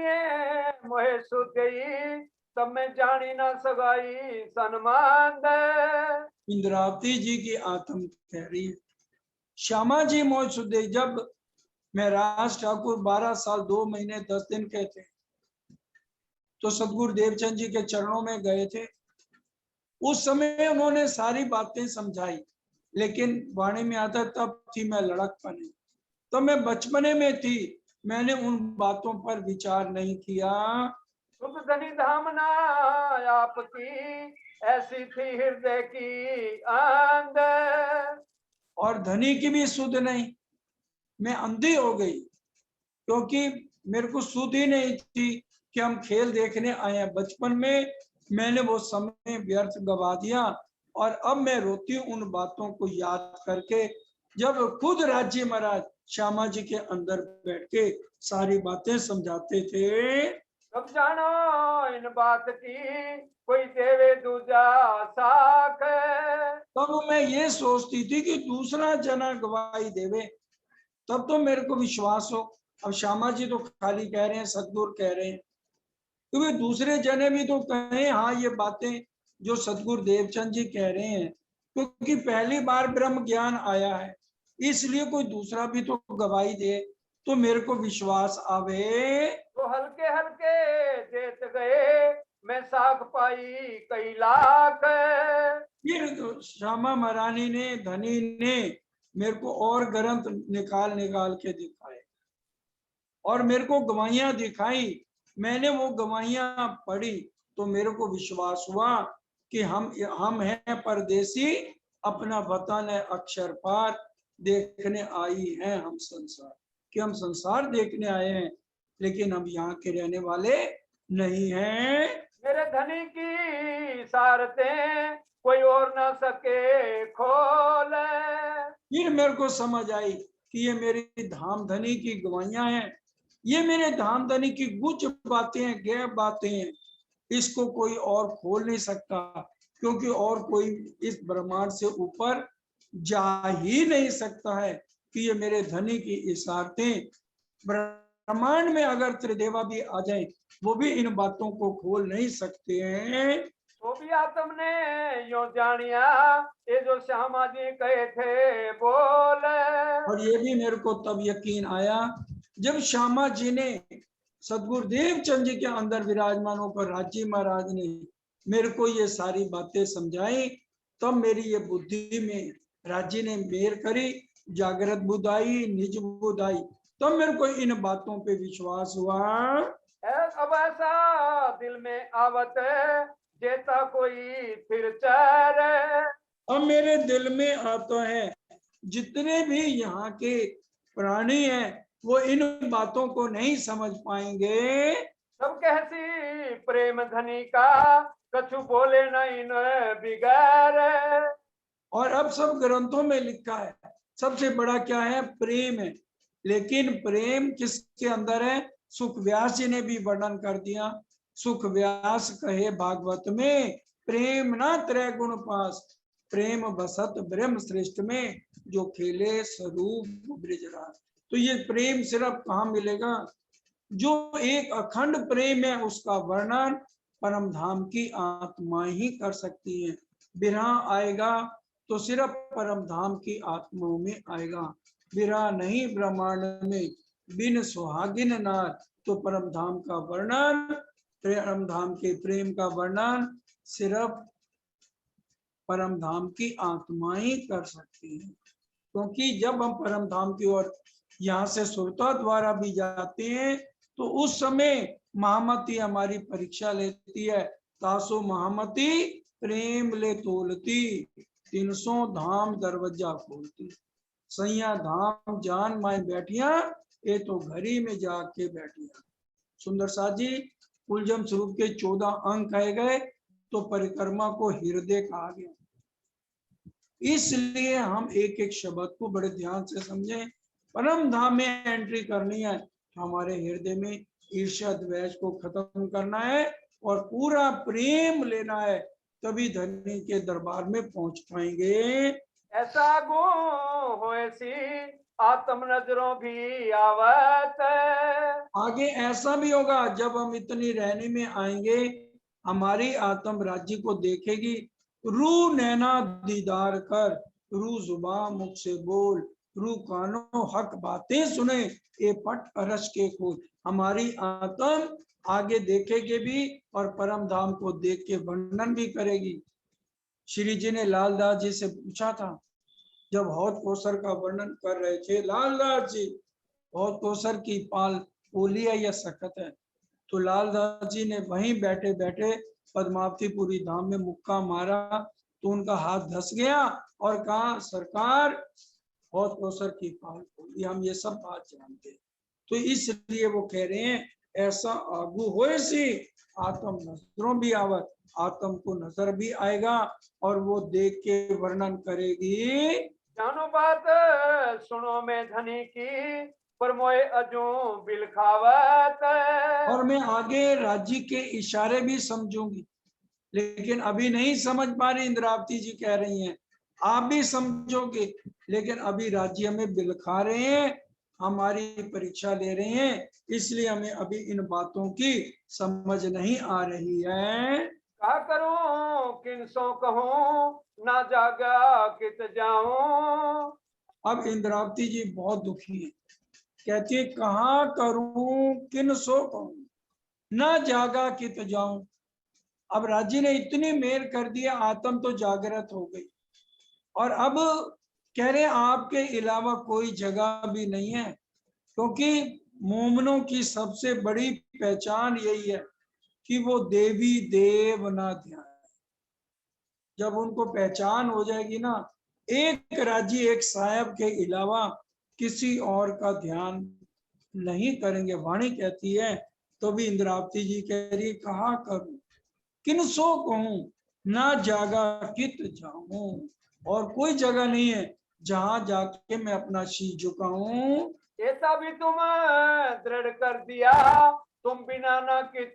B: मोहे सुध गई तब मैं जानी ना सगाई सन्मान दे।
A: इंद्रावती जी की आत्म कह रही है, श्यामा जी मोह सुधे। जब महराज ठाकुर 12 साल 2 महीने 10 दिन के थे तो सदगुरु देवचंद जी के चरणों में गए थे। उस समय उन्होंने सारी बातें समझाई, लेकिन वाणी में आता तब थी मैं लड़कपने, तो मैं बचपने में थी, मैंने उन बातों पर विचार नहीं किया।
B: सुख धनी धामना आपकी ऐसी थी हृदय की आंद।
A: और धनी की भी सुध नहीं, मैं अंधी हो गई, क्योंकि मेरे को सुध ही नहीं थी कि हम खेल देखने आए हैं। बचपन में मैंने वो समय व्यर्थ गवा दिया और अब मैं रोती हूँ उन बातों को याद करके, जब खुद राज्य महाराज श्यामा जी के अंदर बैठ के सारी बातें समझाते थे।
B: कब जानो इन बात की कोई देवे दूजा साख।
A: तब मैं ये सोचती थी कि दूसरा जना गवाही देवे, तब तो मेरे को विश्वास हो। अब श्यामा जी तो खाली कह रहे हैं, सतगुरु कह रहे हैं, क्योंकि दूसरे जने भी तो कहें हाँ ये बातें जो सतगुरु देवचंद जी कह रहे हैं, क्योंकि पहली बार ब्रह्म ज्ञान आया है, इसलिए कोई दूसरा भी तो गवाही दे तो मेरे को विश्वास आवे।
B: तो हल्के हल्के जेत गए, मैं साख पाई कई लाख।
A: फिर तो श्यामा महारानी ने, धनी ने मेरे को और ग्रंथ निकाल निकाल के दिखाए और मेरे को गवाहियां दिखाई। मैंने वो गवाहियां पढ़ी तो मेरे को विश्वास हुआ कि हम हैं परदेसी, अपना वतन है अक्षर पार, देखने आई हैं हम संसार, कि हम संसार देखने आए हैं, लेकिन हम यहाँ के रहने वाले नहीं हैं।
B: मेरे धनी की सारतें कोई और ना सके खोल।
A: फिर मेरे को समझ आई कि ये मेरी धामधनी की गवाहियां हैं, ये मेरे धामधनी की गुच्छ बातें हैं, गैब बातें हैं, इसको कोई और खोल नहीं सकता, क्योंकि और कोई इस ब्रह्मांड से ऊपर जा ही नहीं सकता है कि ये मेरे धनी की इशारतें। ब्रह्मांड में अगर त्रिदेवा भी आ जाए वो भी इन बातों को खोल नहीं सकते हैं।
B: तो भी आत्म ने यो जानिया, ये जो श्यामा जी कहे थे बोल।
A: और ये भी मेरे को तब यकीन आया जब श्यामा जी ने, सतगुरु देवचंद जी के अंदर विराजमान होकर राज्य महाराज ने मेरे को ये सारी बातें समझाई, तब मेरी ये बुद्धि में राज्य ने मेर करी, जागृत बुद्ध आई, निज बुद्ध आई, तब मेरे को इन बातों पे विश्वास हुआ।
B: अब ऐसा दिल में आवत जेता कोई फिर चैर।
A: अब मेरे दिल में आता है, जितने भी यहाँ के प्राणी हैं वो इन बातों को नहीं समझ पाएंगे।
B: सब कहसी प्रेम धनी का, कछु बोले न इन बिगैर।
A: और अब सब ग्रंथों में लिखा है सबसे बड़ा क्या है, प्रेम है, लेकिन प्रेम किसके अंदर है, सुख व्यास जी ने भी वर्णन कर दिया। सुख व्यास कहे भागवत में, प्रेम ना त्रय गुण पास, प्रेम बसत ब्रह्म श्रेष्ठ में, जो खेले स्वरूप ब्रिजराज। तो ये प्रेम सिर्फ कहाँ मिलेगा, जो एक अखंड प्रेम है उसका वर्णन परम धाम की आत्मा ही कर सकती है। विरह आएगा तो सिर्फ परम धाम की आत्माओं में आएगा, विरह नहीं ब्रह्मांड में, बिन सुहागिन नार। तो परम धाम का वर्णन, परम धाम के प्रेम का वर्णन सिर्फ परम धाम की आत्मा ही कर सकती है। क्योंकि जब हम परम धाम की ओर यहाँ से सुरता द्वारा भी जाते हैं तो उस समय महामती हमारी परीक्षा लेती है। तासो महामती प्रेम ले तोलती, 300 धाम दरवाजा खोलती, सैया धाम जान माए बैठिया, ये तो घरी में जाके बैठिया। सुंदर सा जी कुलजम स्वरूप के 14 अंक कहे गए तो परिक्रमा को हृदय कहा गया। इसलिए हम एक एक शब्द को बड़े ध्यान से समझें। परम धाम में एंट्री करनी है तो हमारे हृदय में ईर्ष्या द्वेष को खत्म करना है और पूरा प्रेम लेना है, तभी धनी के दरबार में पहुंच पाएंगे।
B: ऐसा गो होए सी आत्म नजरों भी आवत।
A: आगे ऐसा भी होगा जब हम इतनी रहने में आएंगे, हमारी आत्म राज्य को देखेगी, रू नैना दीदार कर, रू जुबा मुख से बोल, रू कानों हक बातें सुने, ए पट अरस के खोल। हमारी आत्म आगे देखेगी भी और परम धाम को देख के वर्णन भी करेगी। श्री जी ने लालदास जी से पूछा था, जब हौद कौसर का वर्णन कर रहे थे, लालदास जी हौद कौसर की पाल पोली है या सखत है, तो लालदास जी ने वहीं बैठे बैठे पद्मावतीपुरी धाम में मुक्का मारा तो उनका हाथ धस गया और कहा, सरकार हौद कौसर की पाल पोली, हम ये सब बात जानते। तो इसलिए वो कह रहे हैं, ऐसा आगू होए सी आत्म नजरों भी आवत, आत्म को नजर भी आएगा और वो देख के वर्णन करेगी।
B: जानो बात सुनो मैं धनी की, पर मोए अजू बिलखावत।
A: और मैं आगे राज्य के इशारे भी समझूंगी, लेकिन अभी नहीं समझ पा रही। इंद्रावती जी कह रही हैं आप भी समझोगे, लेकिन अभी राज्य में बिलखा रहे हैं, हमारी परीक्षा ले रहे हैं, इसलिए हमें अभी इन बातों की समझ नहीं आ रही है।
B: कहा करूं किनसो कहूं ना जागा कित जाऊं।
A: अब इंद्रावती जी बहुत दुखी है, कहती है कहाँ करूं किन सो कहूं ना जागा कित जाऊं। अब राज्य ने इतनी मेल कर दिया, आत्म तो जागृत हो गई और अब कह रहे आपके अलावा कोई जगह भी नहीं है, क्योंकि मोमनों की सबसे बड़ी पहचान यही है कि वो देवी देव ना ध्यान। जब उनको पहचान हो जाएगी ना, एक राज्य एक साहब के अलावा किसी और का ध्यान नहीं करेंगे। वाणी कहती है, तो भी इंद्रावती जी कह रही कहा करूं किन सो कहूं ना जागा कित जाऊं। और कोई जगह नहीं है जहां जाके मैं अपना शीश झुकाऊं।
B: ऐसा भी तुम दृढ़ कर दिया तुम बिना न कित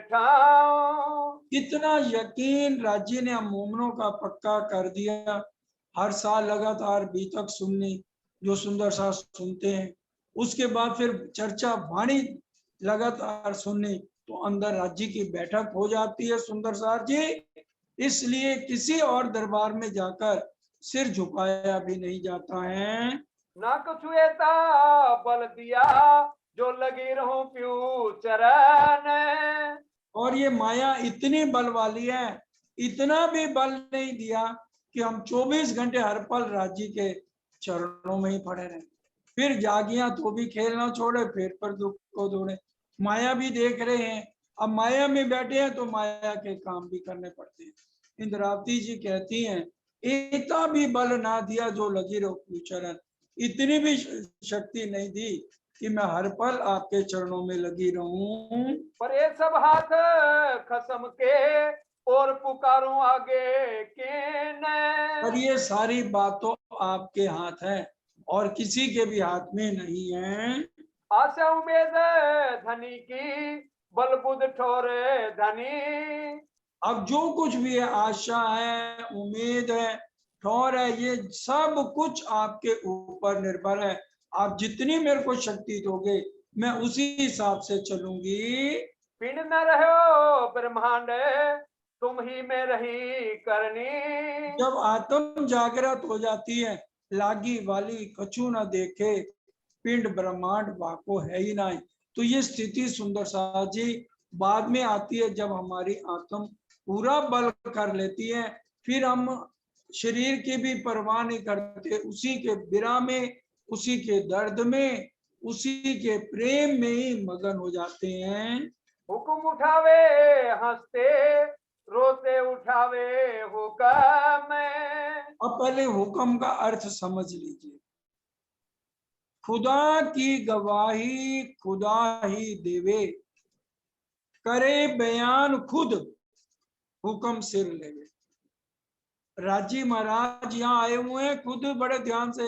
B: ठाओ।
A: इतना यकीन राज्य ने हम मोमनों का पक्का कर दिया। हर साल लगातार बीतक सुननी, जो सुंदर सा सुनते हैं, उसके बाद फिर चर्चा वाणी लगातार सुननी, तो अंदर राज्य की बैठक हो जाती है सुंदर सार जी। इसलिए किसी और दरबार में जाकर सिर झुकाया भी नहीं जाता है।
B: ना कुछ ऐसा बल दिया जो लगी रहूं प्यू चरण।
A: और ये माया इतनी बल वाली है, इतना भी बल नहीं दिया कि हम 24 घंटे हर पल राज्य के चरणों में ही पड़े रहे। फिर जागियां तो भी खेलना छोड़े, फिर पर दुख को दौड़े। माया भी देख रहे हैं, अब माया में बैठे हैं तो माया के काम भी करने पड़ते हैं। इंद्रावती जी कहती हैं इतना भी बल ना दिया जो लगी रहो चरण, इतनी भी शक्ति नहीं दी कि मैं हर पल आपके चरणों में लगी रहूं।
B: पर ये सब हाथ खसम के और पुकारूं आगे किने।
A: पर ये सारी बात तो आपके हाथ है और किसी के भी हाथ में नहीं है।
B: आशा उम्मीद धनी की बल बुद्ध ठोरे धनी।
A: अब जो कुछ भी है, आशा है, उम्मीद है, ठौर है, ये सब कुछ आपके ऊपर निर्भर है। आप जितनी मेरे को शक्ति दोगे मैं उसी हिसाब से चलूंगी।
B: पिंड न रहो ब्रह्मांड तुम ही में रही करनी।
A: जब आत्म जागृत हो जाती है, लागी वाली कछु न देखे, पिंड ब्रह्मांड वाको है ही नहीं। तो ये स्थिति सुंदर सा जी बाद में आती है, जब हमारी आत्म पूरा बल कर लेती है, फिर हम शरीर की भी परवाह नहीं करते, उसी के विरह में, उसी के दर्द में, उसी के प्रेम में ही मगन हो जाते हैं।
B: हुकुम उठावे हंसते रोते उठावे हुक्म।
A: अब पहले हुक्म का अर्थ समझ लीजिए। खुदा की गवाही खुदा ही देवे, करे बयान खुद हुक्म सिर लेवे। राजी महाराज यहाँ आए हुए हैं, खुद बड़े ध्यान से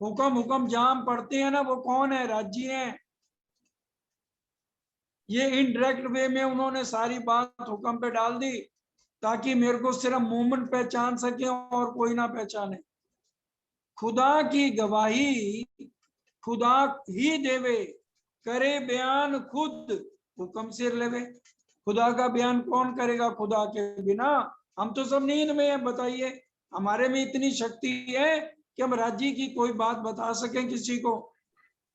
A: हुक्म हुक्म जाम पढ़ते हैं ना, वो कौन है? राजी हैं। ये इनडायरेक्ट वे में उन्होंने सारी बात हुक्म पे डाल दी, ताकि मेरे को सिर्फ मोमन पहचान सके और कोई ना पहचाने। खुदा की गवाही खुदा ही देवे, करे बयान खुद हुक्म सिर लेवे। खुदा का बयान कौन करेगा खुदा के बिना? हम तो सब नींद में है। बताइए, हमारे में इतनी शक्ति है कि हम राज्य की कोई बात बता सकें किसी को?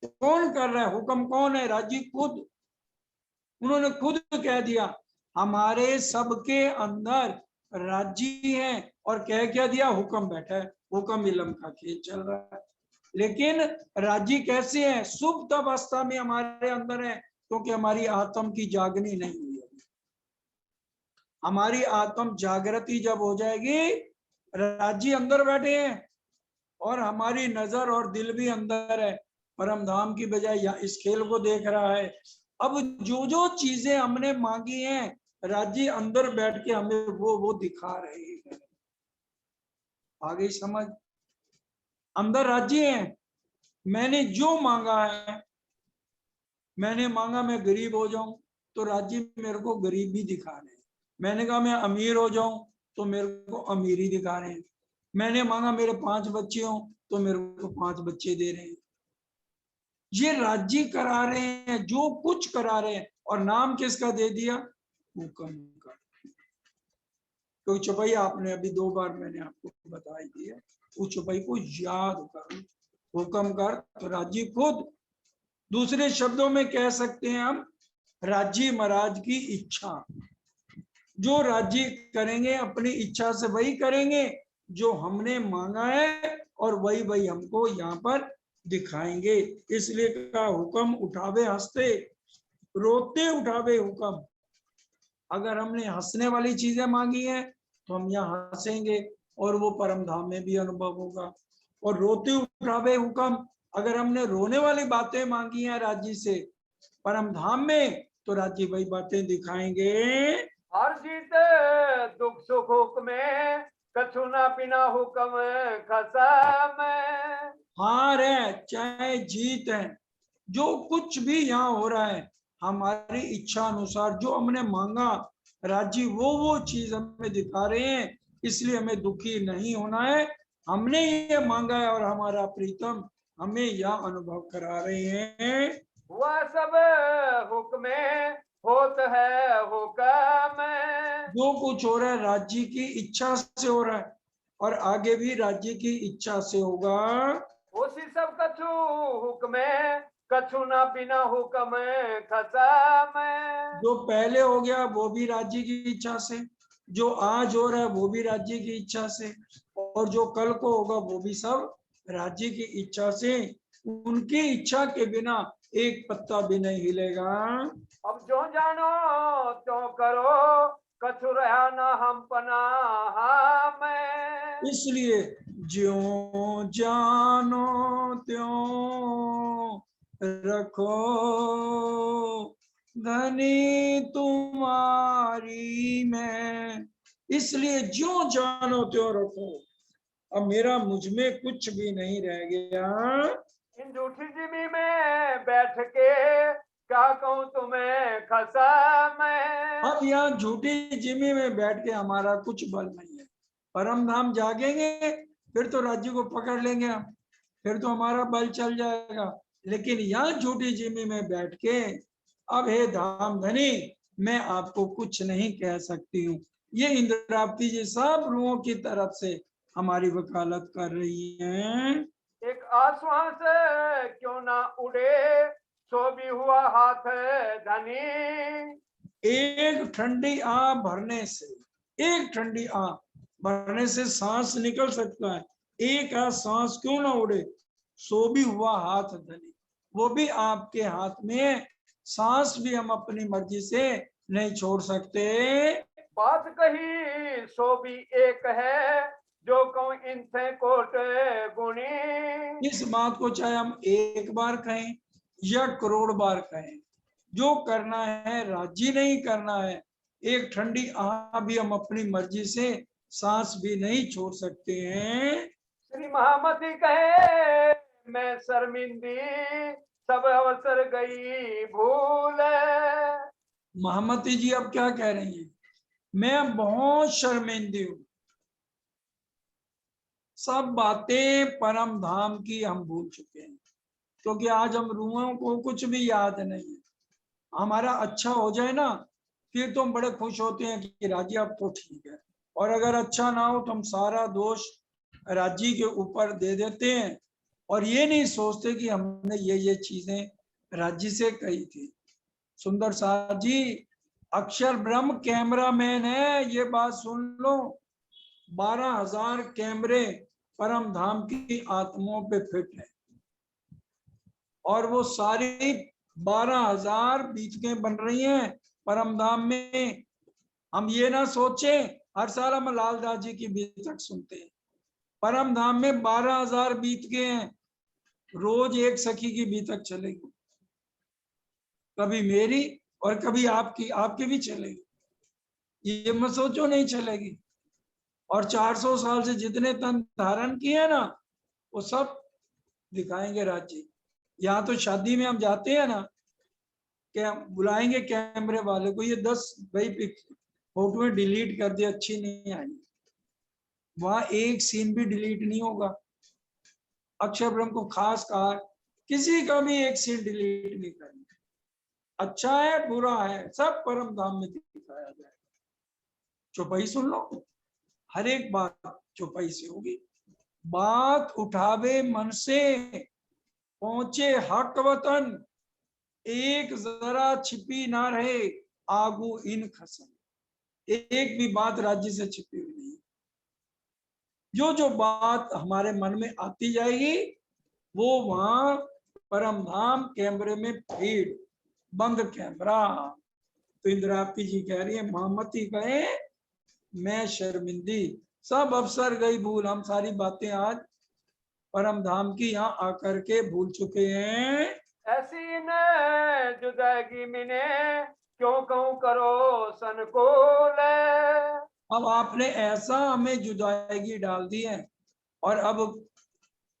A: कौन कर रहा है? हुक्म कौन है? राज्य खुद। उन्होंने खुद कह दिया हमारे सबके अंदर राज्य है, और कह क्या दिया? हुक्म बैठा है, हुक्म इलम का खेल चल रहा है। लेकिन राज्य कैसे है? सुप्त अवस्था में हमारे अंदर है, क्योंकि हमारी आत्म की जागनी नहीं हुई है। हमारी आत्म जागृति जब हो जाएगी, राज्य अंदर बैठे हैं और हमारी नजर और दिल भी अंदर है, परम धाम की बजाय या इस खेल को देख रहा है। अब जो जो चीजें हमने मांगी हैं, राज्य अंदर बैठ के हमें वो दिखा रहे हैं। आगे समझ? अंदर राज्य है। मैंने जो मांगा है, मैंने मांगा मैं गरीब हो जाऊं, तो राज्य मेरे को गरीबी दिखा रहे हैं। मैंने कहा मैं अमीर हो जाऊं, तो मेरे को अमीरी दिखा रहे हैं। मैंने मांगा मेरे 5 बच्चे हों, तो मेरे को 5 बच्चे दे रहे हैं। ये राज्य करा रहे हैं, जो कुछ करा रहे हैं। और नाम किसका दे दिया? हुक्म कर। तो चौपाई आपने अभी 2 बार मैंने आपको बताई दी है, उस चौपाई को याद करो। हुक्म कर तो राजी खुद, दूसरे शब्दों में कह सकते हैं हम राजी महाराज की इच्छा। जो राजी करेंगे अपनी इच्छा से वही करेंगे जो हमने मांगा है, और वही वही हमको यहाँ पर दिखाएंगे। इसलिए कहा हुक्म उठावे हंसते, रोते उठावे हुक्म। अगर हमने हंसने वाली चीजें मांगी हैं तो हम यहाँ हंसेंगे और वो परम धाम में भी अनुभव होगा। और रोते उठावे हुक्म, अगर हमने रोने वाली बातें मांगी हैं राजी से परम धाम में, तो राजी वही बातें दिखाएंगे।
B: हर जीत दुख सुख हुक्म कछु ना बिना हुक्म खसम।
A: हार है चाहे जीत है, जो कुछ भी यहाँ हो रहा है हमारी इच्छा अनुसार जो हमने मांगा राजी वो चीज हमें दिखा रहे हैं। इसलिए हमें दुखी नहीं होना है, हमने ये मांगा है और हमारा प्रीतम हमें यह अनुभव करा रहे हैं।
B: वह सब हुक्म होत है हुक्म।
A: जो कुछ हो रहा है राज्य की इच्छा से हो रहा है और आगे भी राज्य की इच्छा से होगा।
B: उसी सब कछु हुक्म कछु ना बिना हुक्म खसम।
A: जो पहले हो गया वो भी राज्य की इच्छा से, जो आज हो रहा है वो भी राज्य की इच्छा से, और जो कल को होगा वो भी सब राज्य की इच्छा से। उनकी इच्छा के बिना एक पत्ता भी नहीं हिलेगा।
B: अब जो जानो त्यों करो कछु रहा ना हम पनाह में।
A: इसलिए ज्यों जानो त्यों रखो धनी तुम्हारी मैं। इसलिए जो जानो त्यों रखो। अब मेरा मुझ में कुछ भी नहीं रह गया।
B: इन झूठी जिमी में बैठ के क्या कहूँ तुम्हें खसम।
A: अब यहाँ झूठी जिमी में बैठ के हमारा कुछ बल नहीं है। परम धाम जागेंगे फिर तो राज्य को पकड़ लेंगे हम, फिर तो हमारा बल चल जाएगा। लेकिन यहाँ झूठी जिमी में बैठ के अब हे धाम धनी मैं आपको कुछ नहीं कह सकती हूँ। ये इंद्रावती जी सब रूहों की तरफ से हमारी वकालत कर रही हैं।
B: एक आसुआ से क्यों ना उड़े सो भी हुआ हाथ धनी।
A: एक ठंडी आ भरने से, एक ठंडी आ भरने से सांस निकल सकता है, एक आ सांस क्यों ना उड़े सो भी हुआ हाथ धनी। वो भी आपके हाथ में, सांस भी हम अपनी मर्जी से नहीं छोड़ सकते।
B: बात कही सो भी एक है जो कहूँ इनसे कोट गुणी।
A: इस बात को चाहे हम एक बार कहें या करोड़ बार कहें, जो करना है राजी नहीं करना है। एक ठंडी आ भी हम अपनी मर्जी से सांस भी नहीं छोड़ सकते हैं।
B: श्री महामती कहे मैं शर्मिंदी सब अवसर गई भूल।
A: महामती जी अब क्या कह रही हैं, मैं बहुत शर्मिंदी हूं, सब बातें परम धाम की हम भूल चुके हैं, क्योंकि आज हम रूहों को कुछ भी याद नहीं है। हमारा अच्छा हो जाए ना फिर तो हम बड़े खुश होते हैं कि राजी अब तो ठीक है, और अगर अच्छा ना हो तो हम सारा दोष राजी के ऊपर दे देते हैं और ये नहीं सोचते कि हमने ये चीजें राजी से कही थी। सुंदर साहब जी अक्षर ब्रह्म कैमरामैन है, ये बात सुन लो। 12,000 कैमरे परम धाम की आत्माओं पे फिट है और वो सारी 12,000 बीतकें बन रही हैं परम धाम में। हम ये ना सोचें हर साल हम लालदास जी की बीतक सुनते हैं, परम धाम में 12,000 बीतकें हैं। रोज एक सखी की बीतक चलेगी, कभी मेरी और कभी आपकी, आपकी भी चलेगी, ये मत सोचो नहीं चलेगी। और 400 साल से जितने तन धारण किए ना वो सब दिखाएंगे राज्य। यहाँ तो शादी में हम जाते हैं ना कि हम बुलाएंगे कैमरे वाले को, ये 10 भाई फोटो डिलीट कर दे अच्छी नहीं आई, वहां एक सीन भी डिलीट नहीं होगा। अक्षर ब्रह्म को खास कहा किसी का भी एक सीन डिलीट नहीं करेंगे, अच्छा है बुरा है सब परम धाम में दिखाया जाएगा। चौपाई सुन लो, हर एक बात चौपाई से होगी। बात उठावे मन से, पहुंचे हक वतन, एक जरा छिपी ना रहे, आगू इन खसन। एक भी बात राज्य से छिपी हुई नहीं। जो जो बात हमारे मन में आती जाएगी वो वहां परम धाम कैमरे में फीड, बंद कैमरा। तो इंद्रावती जी कह रही है महामती गए मैं शर्मिंदी, सब अवसर गई भूल। हम सारी बातें आज परम धाम की यहाँ आकर के भूल चुके हैं।
B: ऐसी न जुदागी मिने, क्यों कहूँ करो संकोल।
A: अब आपने ऐसा हमें जुदाई डाल दी है, और अब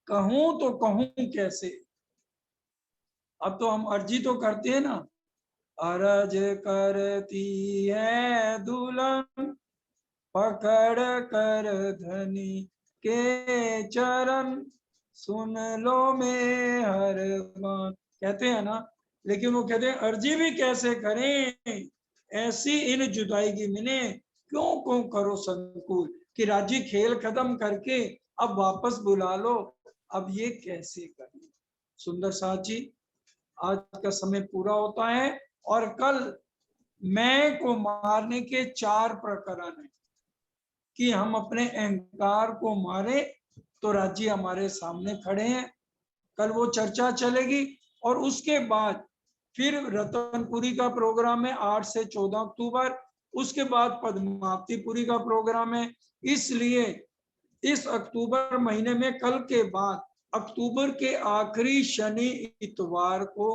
A: कहूं तो कहूं कैसे। अब तो हम अर्जी तो करते हैं ना, अरज करती है दुल्हन, पकड़ कर धनी के चरण, सुन लो में हर बात, कहते हैं ना। लेकिन वो कहते हैं अर्जी भी कैसे करें, ऐसी इन जुदाई की मिने, क्यों करो संकुल, कि राजी खेल खत्म करके अब वापस बुला लो, अब ये कैसे करें। सुंदर साथ जी, आज का समय पूरा होता है और कल मैं को मारने के 4 प्रकरण है कि हम अपने अहंकार को मारे। तो राज्य हमारे सामने खड़े हैं, कल वो चर्चा चलेगी। और उसके बाद फिर रतनपुरी का प्रोग्राम है 8 से 14 अक्टूबर, उसके बाद पद्मावतीपुरी का प्रोग्राम है। इसलिए इस अक्टूबर महीने में कल के बाद अक्टूबर के आखिरी शनि इतवार को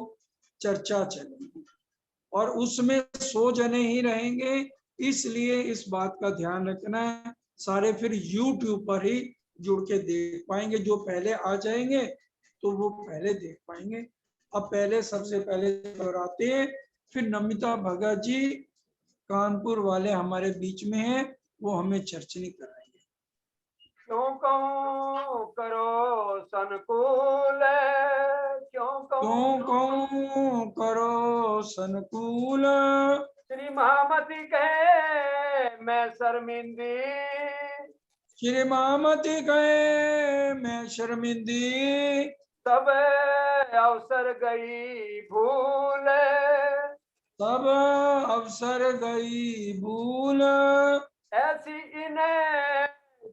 A: चर्चा चलेगी और उसमें 100 जने ही रहेंगे। इसलिए इस बात का ध्यान रखना है, सारे फिर YouTube पर ही जुड़ के देख पाएंगे। जो पहले आ जाएंगे तो वो पहले देख पाएंगे। अब पहले सबसे पहले दोहराते हैं, फिर नमिता भगत जी कानपुर वाले हमारे बीच में हैं, वो हमें चर्चनी कराएंगे।
B: क्यों कहूँ करो संकुल, क्यों
A: करो संकुल,
B: श्री महामती कहे मैं शर्मिंदी,
A: श्री महामती गए मैं शर्मिंदी,
B: सब अवसर गई भूल।
A: तब अवसर गई भूल,
B: ऐसी इन्हें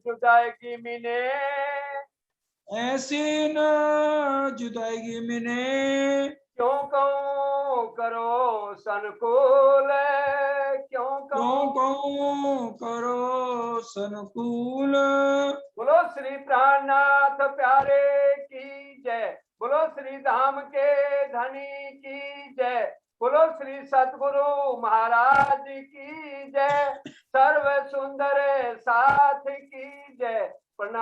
B: जुदाई मिने,
A: ऐसी न जुदाई मिने,
B: क्यों कहूँ करो संकुल, क्यों कहूँ
A: करो संकुल।
B: बोलो श्री प्राणनाथ प्यारे की जय, बोलो श्री धाम के धनी की जय, बोलो श्री सतगुरु महाराज की जय। सर्व सुंदर सा